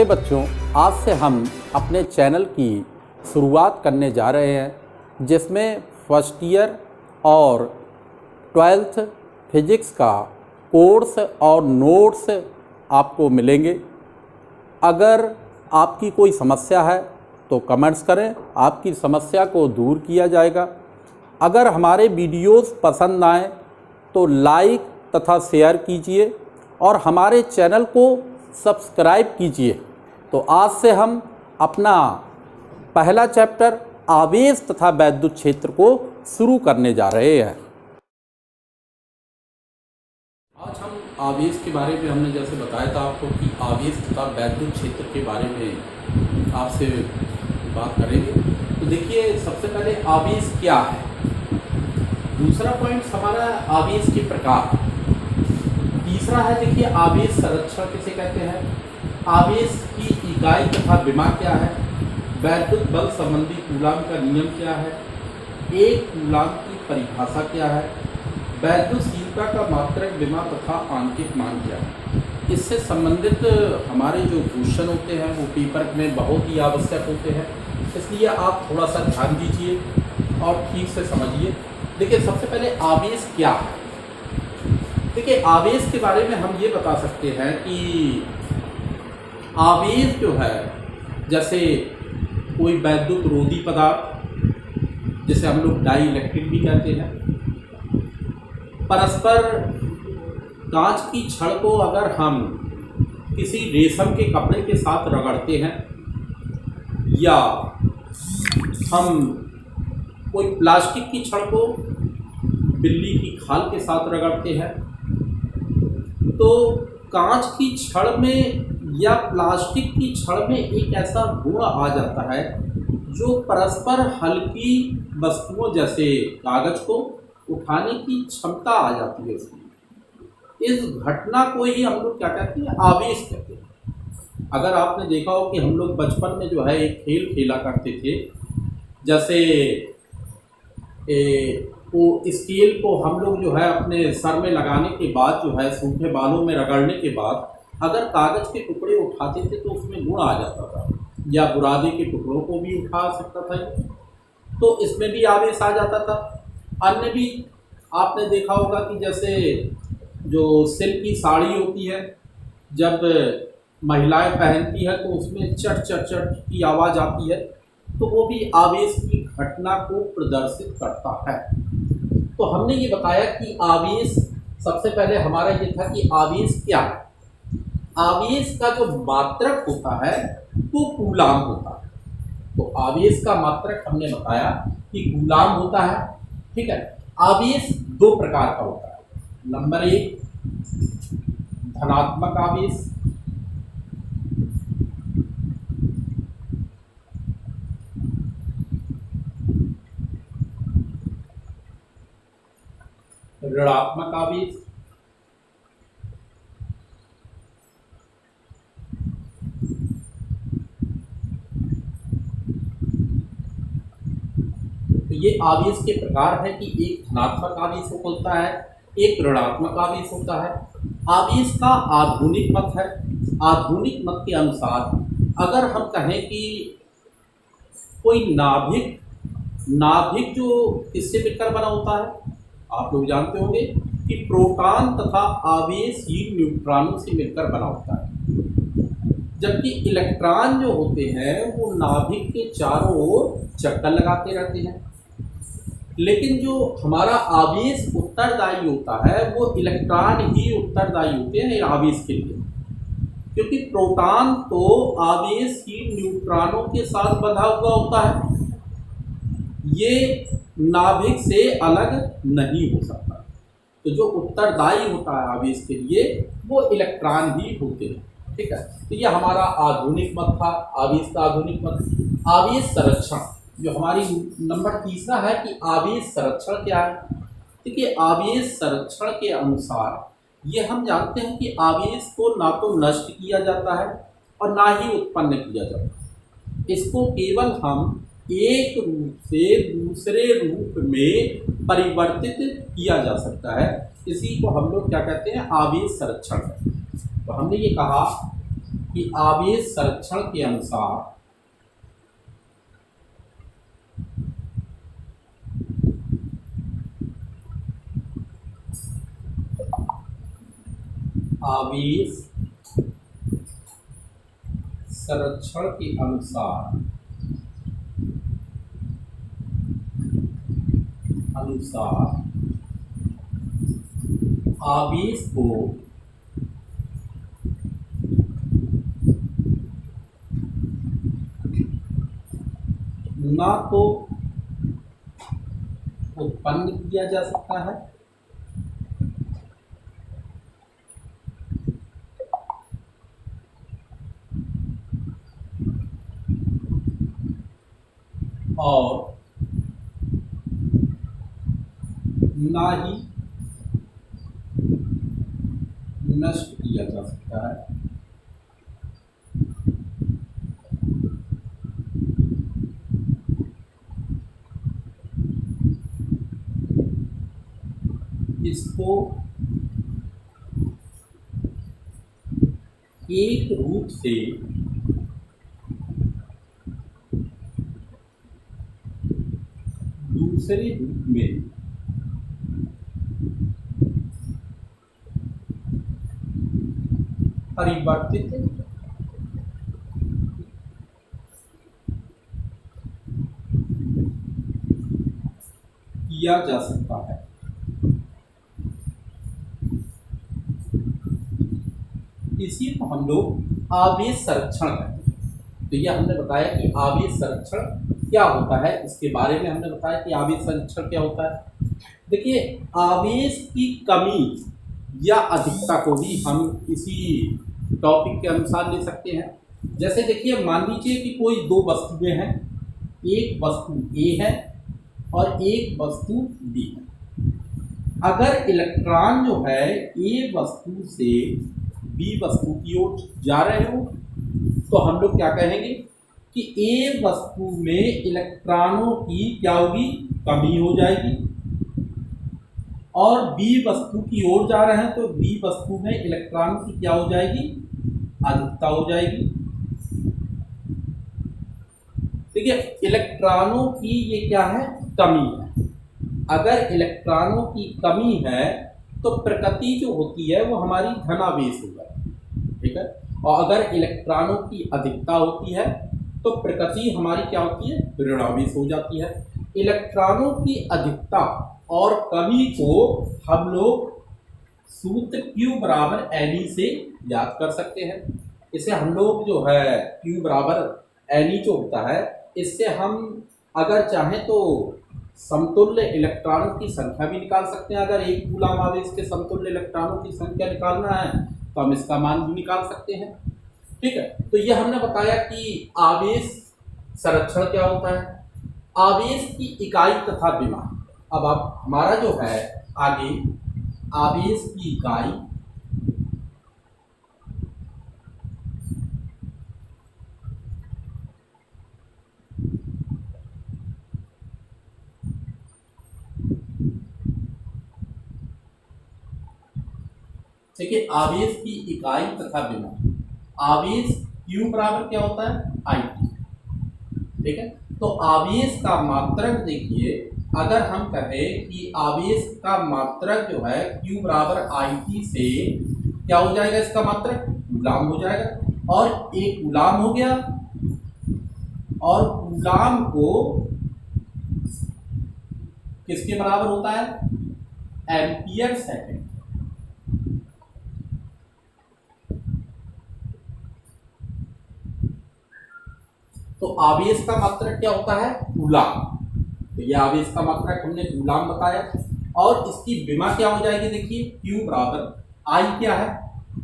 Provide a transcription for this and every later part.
नमस्ते बच्चों, आज से हम अपने चैनल की शुरुआत करने जा रहे हैं जिसमें फर्स्ट ईयर और 12th फिजिक्स का कोर्स और नोट्स आपको मिलेंगे। अगर आपकी कोई समस्या है तो कमेंट्स करें, आपकी समस्या को दूर किया जाएगा। अगर हमारे वीडियोस पसंद आए तो लाइक तथा शेयर कीजिए और हमारे चैनल को सब्सक्राइब कीजिए। तो आज से हम अपना पहला चैप्टर आवेश तथा वैद्युत क्षेत्र को शुरू करने जा रहे हैं। आज हम आवेश के बारे में, हमने जैसे बताया था आपको कि आवेश तथा वैद्युत क्षेत्र के बारे में आपसे बात करेंगे। तो देखिए, सबसे पहले आवेश क्या है, दूसरा पॉइंट हमारा आवेश के प्रकार, तीसरा है देखिए आवेश संरक्षण किसे कहते हैं, आवेश की इकाई तथा विमा क्या है, वैद्युत बल संबंधी कूलाम का नियम क्या है, एक कूलाम की परिभाषा क्या है, वैद्युतशीलता का मात्रक विमा तथा आंतरिक मान क्या है। इससे संबंधित हमारे जो क्वेश्चन होते हैं वो पेपर में बहुत ही आवश्यक होते हैं, इसलिए आप थोड़ा सा ध्यान दीजिए और ठीक से समझिए। देखिए, सबसे पहले आवेश क्या है। देखिए, आवेश के बारे में हम ये बता सकते हैं कि आवेश जो है, जैसे कोई वैद्युत रोधी पदार्थ जिसे हम लोग डाई इलेक्ट्रिक भी कहते हैं, परस्पर कांच की छड़ को अगर हम किसी रेशम के कपड़े के साथ रगड़ते हैं या हम कोई प्लास्टिक की छड़ को बिल्ली की खाल के साथ रगड़ते हैं, तो कांच की छड़ में या प्लास्टिक की छड़ में एक ऐसा गुण आ जाता है जो परस्पर हल्की वस्तुओं जैसे कागज को उठाने की क्षमता आ जाती है उसमें। इस घटना को ही हम लोग क्या कहते हैं, आवेश कहते हैं। अगर आपने देखा हो कि हम लोग बचपन में जो है एक खेल खेला करते थे, जैसे वो स्केल को हम लोग जो है अपने सर में लगाने के बाद जो है सूखे बालों में रगड़ने के बाद अगर कागज़ के टुकड़े उठाते थे तो उसमें गुण आ जाता था, या बुरादे के टुकड़ों को भी उठा सकता था, तो इसमें भी आवेश आ जाता था। अन्य भी आपने देखा होगा कि जैसे जो सिल्क की साड़ी होती है, जब महिलाएं पहनती है तो उसमें चट चट चट की आवाज़ आती है, तो वो भी आवेश की घटना को प्रदर्शित करता है। तो हमने ये बताया कि आवेश, सबसे पहले हमारा ये था कि आवेश क्या है। आवेश का जो मात्रक होता है वो कूलाम होता है। तो आवेश का मात्रक हमने बताया कि कूलाम होता है, ठीक है। आवेश दो प्रकार का होता है। नंबर एक, धनात्मक आवेश, ऋणात्मक आवेश, तो ये आवेश के प्रकार है कि एक धनात्मक आवेश होता है, एक ऋणात्मक आवेश होता है। आवेश का आधुनिक मत है। आधुनिक मत के अनुसार अगर हम कहें कि कोई नाभिक जो किससे मिलकर बना होता है, आप लोग जानते होंगे कि प्रोटॉन तथा आवेशहीन न्यूट्रॉनों से मिलकर बना होता है, जबकि इलेक्ट्रॉन जो होते हैं वो नाभिक के चारों ओर चक्कर लगाते रहते हैं। लेकिन जो हमारा आवेश उत्तरदायी होता है वो इलेक्ट्रॉन ही उत्तरदायी होते हैं आवेश के लिए, क्योंकि प्रोटॉन तो आवेशहीन न्यूट्रॉनों के साथ बंधा हुआ होता है, ये नाभिक से अलग नहीं हो सकता। तो जो उत्तरदायी होता है आवेश के लिए वो इलेक्ट्रॉन ही होते हैं, ठीक है। तो ये हमारा आधुनिक मत था, आवेश का आधुनिक मत। आवेश संरक्षण, जो हमारी नंबर तीसरा है कि आवेश संरक्षण क्या है। देखिए, आवेश संरक्षण के अनुसार ये हम जानते हैं कि आवेश को ना तो नष्ट किया जाता है और ना ही उत्पन्न किया जाता है, इसको केवल हम एक रूप से दूसरे रूप में परिवर्तित किया जा सकता है। इसी को हम लोग क्या कहते हैं, आवेश संरक्षण। तो हमने ये कहा कि आवेश संरक्षण के अनुसार आवेश संरक्षण के अनुसार आवेश को ना तो उत्पन्न किया जा सकता है और ना ही नष्ट किया जा सकता है। इसको एक रूप से दूसरे रूप में परिवर्तित किया जा सकता है। इसी को हम लोग आवेश संरक्षण कहते हैं। तो यह हमने बताया कि आवेश संरक्षण क्या होता है, इसके बारे में हमने बताया कि आवेश संरक्षण क्या होता है। देखिए, आवेश की कमी या अधिकता को भी हम इसी टॉपिक के अनुसार ले सकते हैं। जैसे देखिए, मान लीजिए कि कोई दो वस्तुएं हैं, एक वस्तु ए है और एक वस्तु बी है। अगर इलेक्ट्रॉन जो है ए वस्तु से बी वस्तु की ओर जा रहे हो तो हम लोग क्या कहेंगे कि ए वस्तु में इलेक्ट्रॉनों की क्या होगी, कमी हो जाएगी, और बी वस्तु की ओर जा रहे हैं तो बी वस्तु में इलेक्ट्रॉन की क्या हो जाएगी, अधिकता हो जाएगी। देखिए, इलेक्ट्रॉनों की ये क्या है, कमी है। अगर इलेक्ट्रॉनों की कमी है तो प्रकृति जो होती है वो हमारी धनावेश हो जाती है, ठीक है। और अगर इलेक्ट्रॉनों की अधिकता होती है तो प्रकृति हमारी क्या होती है, ऋणावेश हो जाती है। इलेक्ट्रॉनों की अधिकता और कमी को हम लोग सूत्र Q बराबर Ne से याद कर सकते हैं। इसे हम लोग जो है Q बराबर Ne जो होता है, इससे हम अगर चाहें तो समतुल्य इलेक्ट्रॉनों की संख्या भी निकाल सकते हैं। अगर एक कूलाम आवेश के समतुल्य इलेक्ट्रॉनों की संख्या निकालना है तो हम इसका मान भी निकाल सकते हैं, ठीक है। तो यह हमने बताया कि आवेश संरक्षण क्या होता है, आवेश की इकाई तथा विमा। अब आप हमारा जो है आगे आवेश की इकाई देखिए, आवेश की इकाई तथा विमा। आवेश Q बराबर क्या होता है, IT, ठीक है। तो आवेश का मात्रक देखिए, अगर हम कहें कि आवेश का मात्रक जो है Q बराबर IT से क्या हो जाएगा, इसका मात्रक कूलाम हो जाएगा। और एक कूलाम हो गया, और कूलाम को किसके बराबर होता है, एम्पियर सेकंड। तो आवेश का मात्रक क्या होता है, कूलाम। तो यह आवेश का मात्रक हमने कूलाम बताया। और इसकी विमा क्या हो जाएगी, देखिए Q बराबर I क्या है,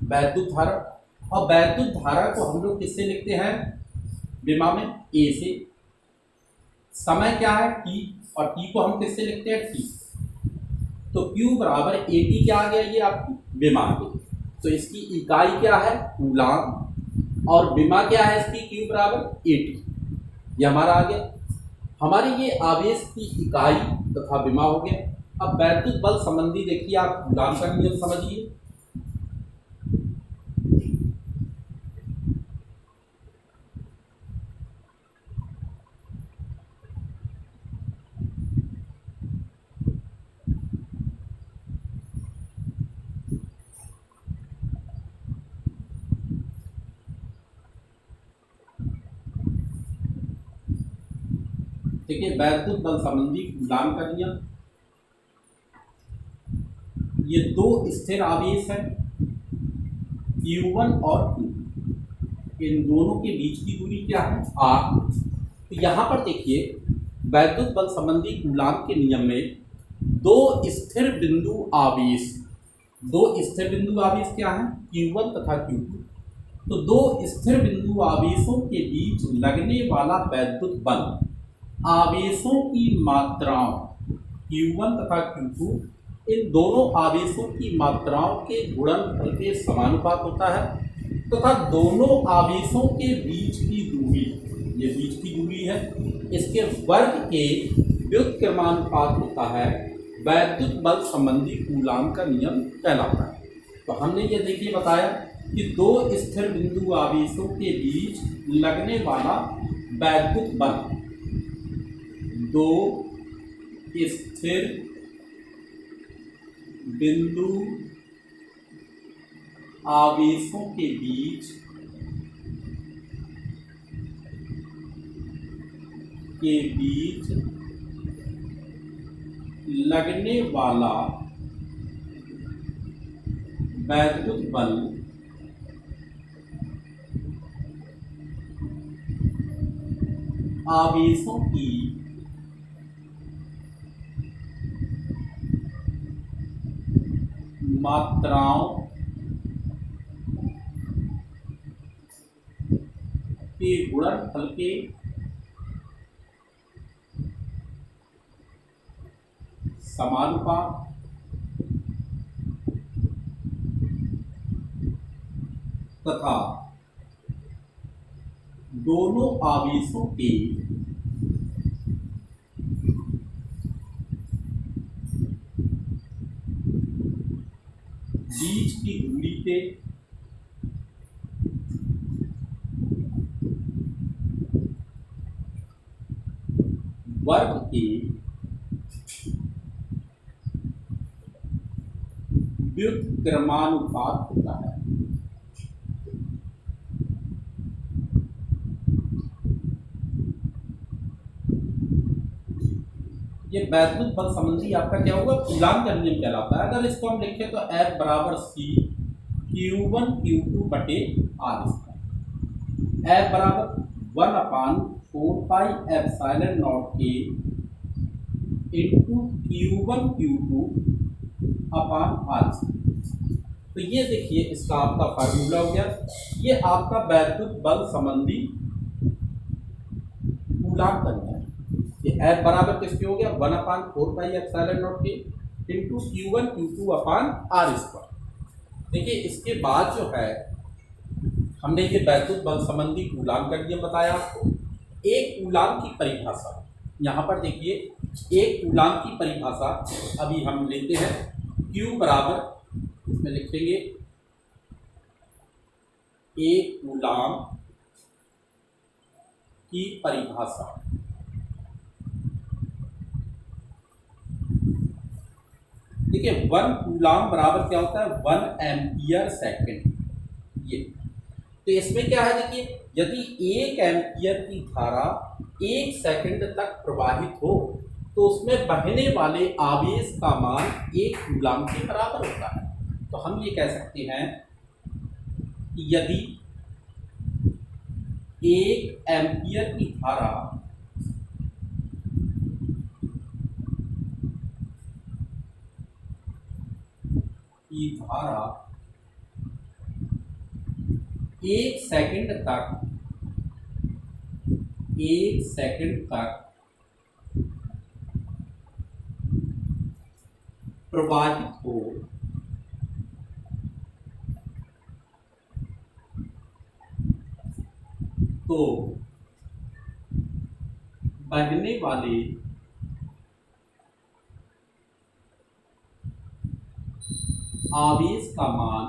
वैद्युत धारा। और वैद्युत धारा को हम लोग किससे लिखते हैं, विमा में A से। समय क्या है, T, और T को हम किससे लिखते हैं, T। तो Q बराबर AT क्या आ गया, ये आपकी विमा आ गई। तो इसकी इकाई क्या है, कूलाम, और विमा क्या है इसकी, Q बराबर AT। ये हमारा आ गया। हमारी ये आवेश की इकाई तथा विमा हो गया। अब वैद्युत बल संबंधी देखिए, आप कूलाम का नियम समझिए। देखिए वैद्युत बल संबंधी कूलाम का नियम, ये दो स्थिर आवेश हैं Q1 और Q2, इन दोनों के बीच की दूरी क्या है r। तो यहाँ पर देखिए वैद्युत बल संबंधी कूलाम के नियम में दो स्थिर बिंदु आवेश, दो स्थिर बिंदु आवेश क्या है Q1 तथा Q2, तो दो स्थिर बिंदु आवेशों के बीच लगने वाला वैद्युत बल आवेशों की मात्राओं Q1 तथा Q2, इन दोनों आवेशों की मात्राओं के गुणनफल के समानुपात होता है तथा दोनों आवेशों के बीच की दूरी, ये बीच की दूरी है, इसके वर्ग के व्युत्क्रमानुपात होता है, वैद्युत बल संबंधी कूलाम का नियम कहलाता है। तो हमने ये देखिए बताया कि दो स्थिर बिंदु आवेशों के बीच लगने वाला वैद्युत बल, दो स्थिर बिंदु आवेशों के बीच लगने वाला वैद्युत बल आवेशों की मात्राओं के गुणनफल के समानुपात तथा दोनों आवेशों के बीच की दूरी के वर्ग के व्युत्क्रमानुपात होता है। ये वैद्युत बल संबंधी आपका क्या होगा कूलाम का नियम कहलाता है। अगर इसको हम लिखें तो F बराबर C Q1 Q2 बटे R स्क्वायर, F बराबर 1/4 एप्सिलॉन नॉट के इंटू Q1 Q2 अपान R। तो ये देखिए इसका आपका फार्मूला हो गया, ये आपका वैद्युत बल संबंधी कूलाम का नियम। ये F बराबर किसके हो गया 1/4 एप्सिलॉन नॉट के इंटू Q1 Q2 अपान R स्क्वायर। देखिए इसके बाद जो है हमने ये वैद्युत बल संबंधी कूलाम का नियम बताया आपको। एक कूलाम की परिभाषा यहाँ पर देखिए, एक कूलाम की परिभाषा अभी हम लेते हैं। Q बराबर इसमें लिखेंगे एक कूलाम की परिभाषा, देखिए 1 कूलाम बराबर क्या होता है 1 एम्पियर सेकंड। ये तो इसमें क्या है देखिए, यदि 1 एम्पियर की धारा 1 सेकंड तक प्रवाहित हो तो उसमें बहने वाले आवेश का मान 1 कूलाम के बराबर होता है। तो हम ये कह सकते हैं कि यदि 1 एम्पियर की धारा एक सेकंड तक प्रवाहित हो तो बहने वाले आवेश का मान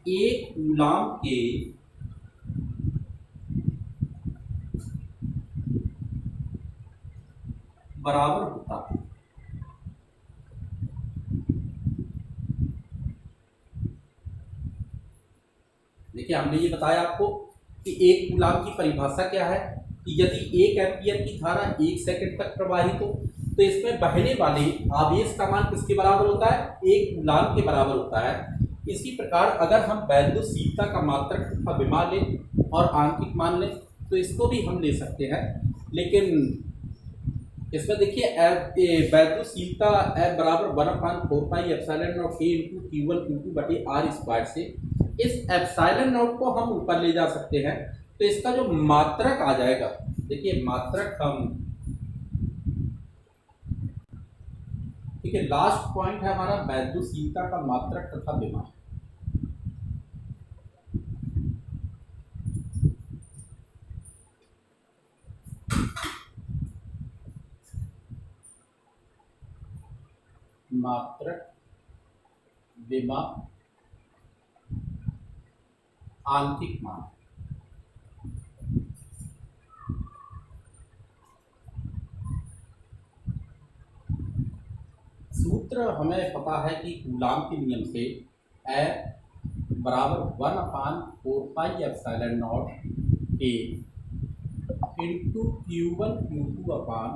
1 कूलाम के बराबर होता है। देखिए हमने ये बताया आपको कि एक कूलाम की परिभाषा क्या है कि यदि 1 एम्पियर की धारा 1 सेकंड तक प्रवाहित हो तो इसमें बहने वाले आवेश का मान किसके बराबर होता है, 1 कूलाम के बराबर होता है। इसी प्रकार अगर हम वैद्युतशीलता का मात्रक तथा विमा लें और आंकिक मान लें तो इसको भी हम ले सकते हैं, लेकिन इसमें देखिए वैद्युतशीलता F बराबर 1/4πε0 K × Q1 Q2 बटे R स्क्वायर से इस एप्सिलॉन को हम ऊपर ले जा सकते हैं। तो इसका जो मात्रक आ जाएगा, देखिए मात्रक हम, ठीक है, लास्ट पॉइंट है हमारा वैद्युतशीलता का मात्रक तथा विमा। मात्रक, विमा, आंकिक मान। सूत्र हमें पता है कि कूलाम के नियम से F बराबर 1/4πε0 K इंटू Q1 Q2 अपान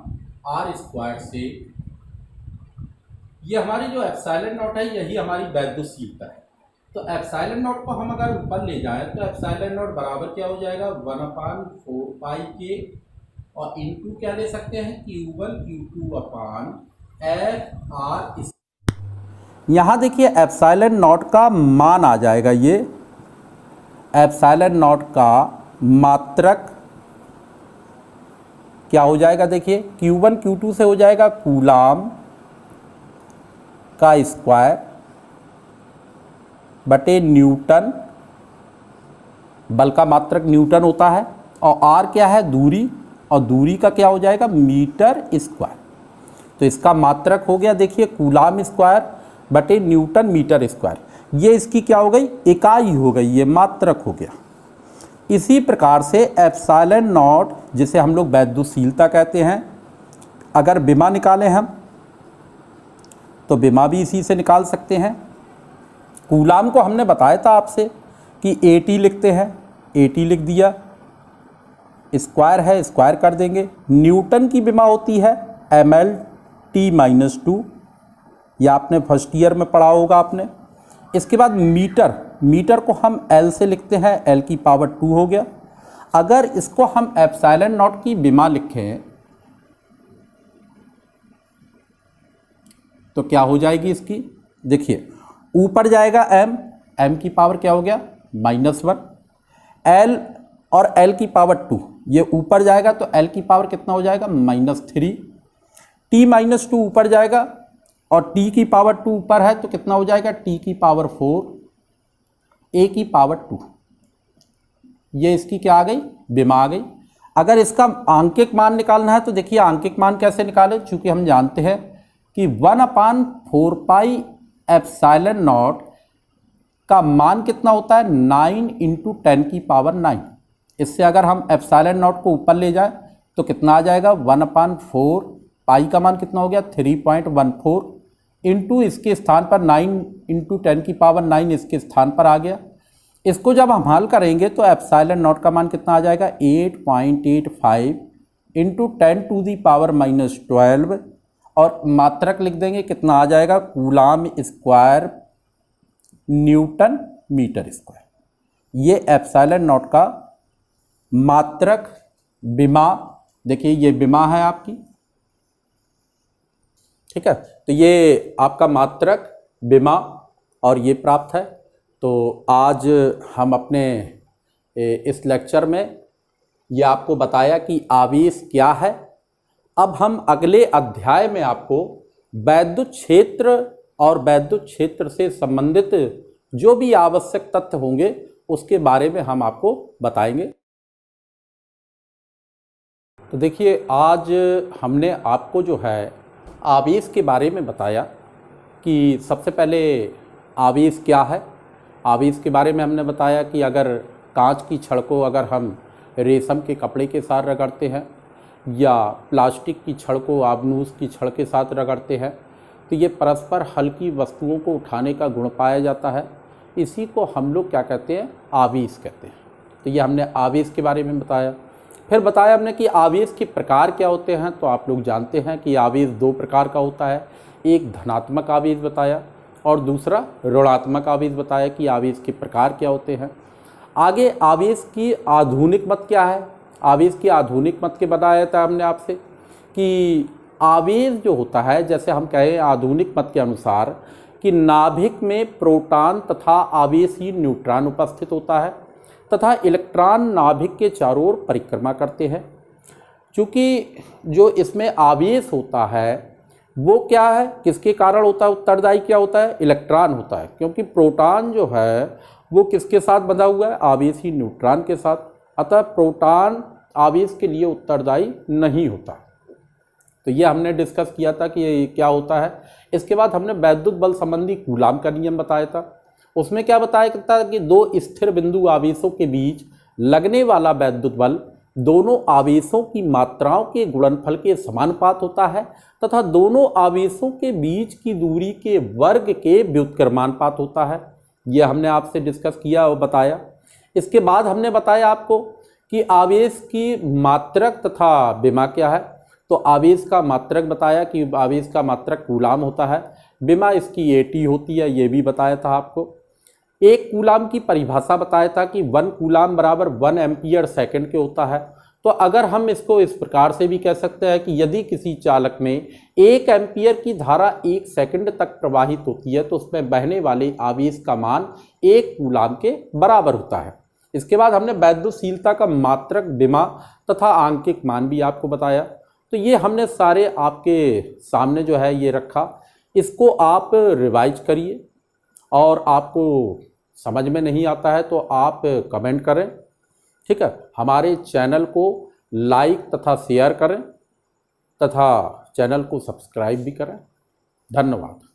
R स्क्वायर से, ये हमारी जो एप्सिलॉन है यही हमारी वैद्युतशीलता है। तो एप्सिलॉन को हम अगर ऊपर ले जाएं तो एप्सिलॉन बराबर क्या हो जाएगा, 1/4π और इंटू क्या ले सकते हैं, Q1 Q2 अपान FR। यहाँ देखिए एप्सिलॉन का मान आ जाएगा, ये एप्सिलॉन का मात्रक क्या हो जाएगा, देखिए Q1 Q2 से हो जाएगा कूलाम का स्क्वायर बटे न्यूटन, बल का मात्रक न्यूटन होता है, और R क्या है, दूरी, और दूरी का क्या हो जाएगा, मीटर स्क्वायर। तो इसका मात्रक हो गया देखिए कूलाम स्क्वायर बटे न्यूटन मीटर स्क्वायर। ये इसकी क्या हो गई, इकाई हो गई, ये मात्रक हो गया। इसी प्रकार से एप्सिलॉन जिसे हम लोग वैद्युतशीलता कहते हैं, अगर विमा निकालें हम तो विमा भी इसी से निकाल सकते हैं। कूलाम को हमने बताया था आपसे कि AT लिखते हैं, AT लिख दिया, स्क्वायर है स्क्वायर कर देंगे। न्यूटन की विमा होती है MLT-2, या आपने फर्स्ट ईयर में पढ़ा होगा आपने। इसके बाद मीटर को हम L से लिखते हैं, L की पावर 2 हो गया। अगर इसको हम एप्सिलॉन की विमा लिखें तो क्या हो जाएगी इसकी, देखिए ऊपर जाएगा m की पावर क्या हो गया, -1, L और L की पावर 2, ये ऊपर जाएगा तो L की पावर कितना हो जाएगा, -3, T-2 ऊपर जाएगा और T की पावर 2 ऊपर है तो कितना हो जाएगा, T की पावर 4, A की पावर 2। ये इसकी क्या आ गई, विमा आ गई। अगर इसका आंकिक मान निकालना है तो देखिए आंकिक मान कैसे निकालें, चूंकि हम जानते हैं कि 1/4π एप्सिलॉन का मान कितना होता है, 9 × 10⁹। इससे अगर हम एप्सिलॉन को ऊपर ले जाएं तो कितना आ जाएगा, 1/4 पाई का मान कितना हो गया, 3.14 इंटू इसके स्थान पर 9 × 10⁹ इसके स्थान पर आ गया। इसको जब हम हल करेंगे तो एप्सिलॉन का मान कितना आ जाएगा, 8.85 इंटू 10⁻⁻12, और मात्रक लिख देंगे कितना आ जाएगा, coulomb square newton meter square. ये एप्सिलॉन का मात्रक विमा, देखिए ये विमा है आपकी, ठीक है। तो ये आपका मात्रक विमा और ये प्राप्त है। तो आज हम अपने इस लेक्चर में ये आपको बताया कि आवेश क्या है। अब हम अगले अध्याय में आपको वैद्युत क्षेत्र और वैद्युत क्षेत्र से संबंधित जो भी आवश्यक तथ्य होंगे उसके बारे में हम आपको बताएंगे। तो देखिए आज हमने आपको जो है आवेश के बारे में बताया कि सबसे पहले आवेश क्या है। आवेश के बारे में हमने बताया कि अगर कांच की छड़ को अगर हम रेशम के कपड़े के साथ रगड़ते हैं या प्लास्टिक की छड़ को आबनूस की छड़ के साथ रगड़ते हैं तो ये परस्पर हल्की वस्तुओं को उठाने का गुण पाया जाता है। इसी को हम लोग क्या कहते हैं, आवेश कहते हैं। तो ये हमने आवेश के बारे में बताया। फिर बताया हमने कि आवेश के प्रकार क्या होते हैं। तो आप लोग जानते हैं कि आवेश दो प्रकार का होता है, एक धनात्मक आवेश बताया और दूसरा ऋणात्मक आवेश बताया कि आवेश के प्रकार क्या होते हैं। आगे आवेश की आधुनिक मत क्या है, आवेश की आधुनिक मत के बताया था हमने आपसे कि आवेश जो होता है, जैसे हम कहें आधुनिक मत के अनुसार कि नाभिक में प्रोटॉन तथा आवेशी न्यूट्रॉन उपस्थित होता है तथा इलेक्ट्रॉन नाभिक के चारों ओर परिक्रमा करते हैं। चूँकि जो इसमें आवेश होता है वो क्या है, किसके कारण होता है, उत्तरदायी क्या होता है, इलेक्ट्रॉन होता है। क्योंकि प्रोटॉन जो है वो किसके साथ बंधा हुआ है, आवेशी न्यूट्रॉन के साथ। अतः प्रोटॉन आवेश के लिए उत्तरदायी नहीं होता। तो ये हमने डिस्कस किया था कि ये क्या होता है। इसके बाद हमने वैद्युत बल संबंधी कूलाम का नियम बताया था। उसमें क्या बताया था कि दो स्थिर बिंदु आवेशों के बीच लगने वाला वैद्युत बल दोनों आवेशों की मात्राओं के गुणनफल के समानुपात होता है तथा दोनों आवेशों के बीच की दूरी के वर्ग के व्युत्क्रमानुपात होता है। यह हमने आपसे डिस्कस किया और बताया। इसके बाद हमने बताया आपको कि आवेश की मात्रक तथा विमा क्या है। तो आवेश का मात्रक बताया कि आवेश का मात्रक कूलाम होता है, विमा इसकी AT होती है, ये भी बताया था आपको। एक कूलाम की परिभाषा बताया था कि 1 कूलाम बराबर 1 एम्पियर सेकंड के होता है। तो अगर हम इसको इस प्रकार से भी कह सकते हैं कि यदि किसी चालक में 1 एम्पियर की धारा 1 सेकंड तक प्रवाहित होती है तो उसमें बहने वाले आवेश का मान 1 कूलाम के बराबर होता है। इसके बाद हमने वैद्युतशीलता का मात्रक, विमा तथा आंकिक मान भी आपको बताया। तो ये हमने सारे आपके सामने जो है ये रखा। इसको आप रिवाइज करिए और आपको समझ में नहीं आता है तो आप कमेंट करें, ठीक है। हमारे चैनल को लाइक तथा शेयर करें तथा चैनल को सब्सक्राइब भी करें। धन्यवाद।